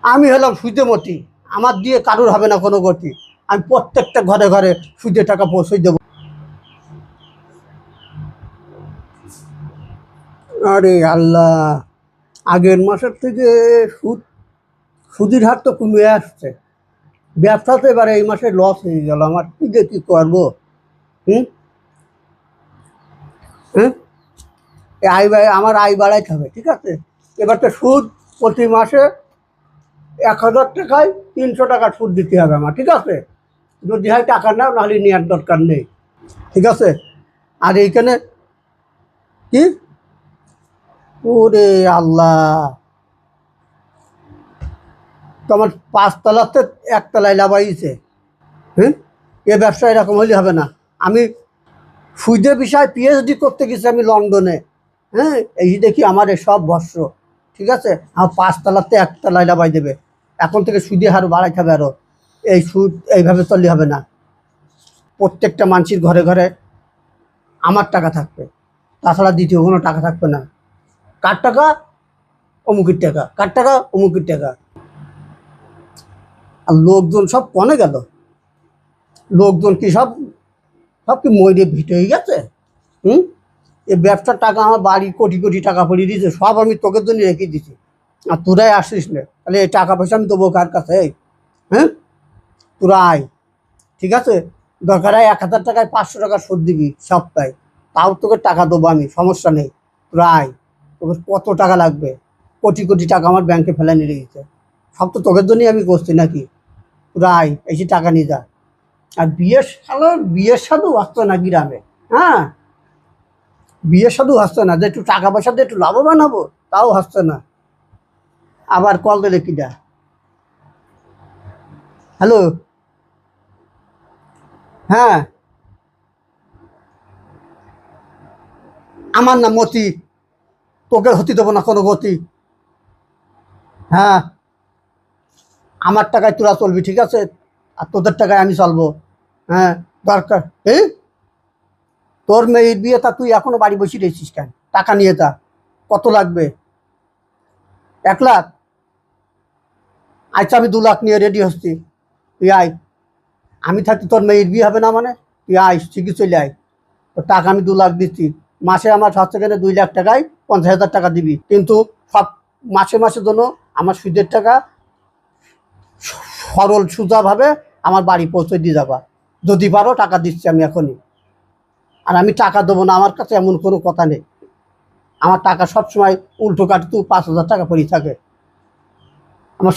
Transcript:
আমি হলাম সুদেমতি, আমার দিয়ে কারোর হবে না কোনো গতি। আমি প্রত্যেকটা ঘরে ঘরে সুদে টাকা পৌঁছে দেবো। আরে আল্লাহ, আগের মাসের থেকে সুদ সুদের হার তো কমে আসছে। ব্যবসাতে এবারে এই মাসে লস হয়ে গেল আমার, কি যে কী করবো। হুম হুম আমার আয় বাড়াইতে হবে, ঠিক আছে। এবার তো সুদ প্রতি মাসে 1,000 টাকায় 300 টাকা সুদ দিতে হবে আমার, ঠিক আছে। যদি হয় টাকা নাও, নাহলে নেওয়ার দরকার নেই, ঠিক আছে। আর এইখানে কি, ওরে আল্লাহ, তোমার 5 তলাতে 1 তলায় লাভাইছে। হ্যাঁ, এ ব্যবসা এরকম হলে হবে না। আমি সুদের বিষয়ে পিএইচডি করতে গেছি আমি লন্ডনে। হ্যাঁ, এই দেখি আমার সব বর্ষ, ঠিক আছে। আমার 5 তলাতে 1 তলায় লাভাই দেবে। এখন থেকে সুদের হার বাড়াইতে হবে আরো। এই সুদ এইভাবে চললে হবে না। প্রত্যেকটা মানুষের ঘরে ঘরে আমার টাকা থাকবে, তাছাড়া দ্বিতীয় কোনো টাকা থাকবে না। কার টাকা? অমুকের টাকা। কার টাকা? অমুকের টাকা। আর লোকজন সব কনে গেল? লোকজন কি সব সব কি ময়ূরে ভিটে হয়ে গেছে? হুম, এই ব্যবসার টাকা আমার বাড়ি কোটি কোটি টাকা পড়িয়ে দিয়েছে, সব আমি তোকের জন্য রেখে দিছি। আর তোরাই আসিস না, তাহলে এই টাকা পয়সা আমি দেবো কার কাছে? হ্যাঁ, তোরা আয়, ঠিক আছে। দরকার হয় 1,000 টাকায় 500 টাকা সুদ দিবি সপ্তাহে, তাও তোকে টাকা দেবো আমি, সমস্যা নেই। তোরা আয়, তোকে কত টাকা লাগবে? কোটি কোটি টাকা আমার ব্যাংকে ফেলে নিয়ে রেখেছে, সব তো তোকের জন্যই আমি করছি নাকি। তোরা আয়, এসে টাকা নিয়ে যা। আর বিয়ের সাধু আসতো না গ্রামে। হ্যাঁ, বিয়ের সাধু হাসছে না যে একটু টাকা পয়সা দিয়ে একটু লাভবান হবো, তাও হাসছে না। আবার কল দিলে কিটা? হ্যালো, হ্যাঁ, আমার নাম মতি, তোকে হতে দেবো না কোনো গতি। হ্যাঁ, আমার টাকায় তোরা চলবি, ঠিক আছে, আর তোদের টাকায় আমি চলবো। হ্যাঁ, দরকার এই, তোর মেয়ের বিয়ে, তা তুই এখনো বাড়ি বসে রয়েছিস কেন? টাকা নিয়ে যা। কত লাগবে? 1 লাখ? আচ্ছা, আমি 2 লাখ নিয়ে রেডি হচ্ছি, তুই আয়। আমি থাকতে তোর মেয়ের বিয়ে হবে না মানে? তুই আয়, ঠিকই চলে আয়। তোর টাকা আমি 2 লাখ দিচ্ছি। মাসে আমার হচ্ছে গেলে 2 লাখ টাকায় 50,000 টাকা দিবি, কিন্তু সব মাসে মাসের জন্য আমার সুদের টাকা সরল সোজাভাবে আমার বাড়ি পৌঁছে দিয়ে যাবা। যদি পারো টাকা দিচ্ছি আমি এখনই। আর আমি টাকা দেবো না, আমার কাছে এমন কোনো কথা নেই। আমার টাকা সবসময় উল্টো কাটতে 5,000 টাকা পড়ে থাকে আমার।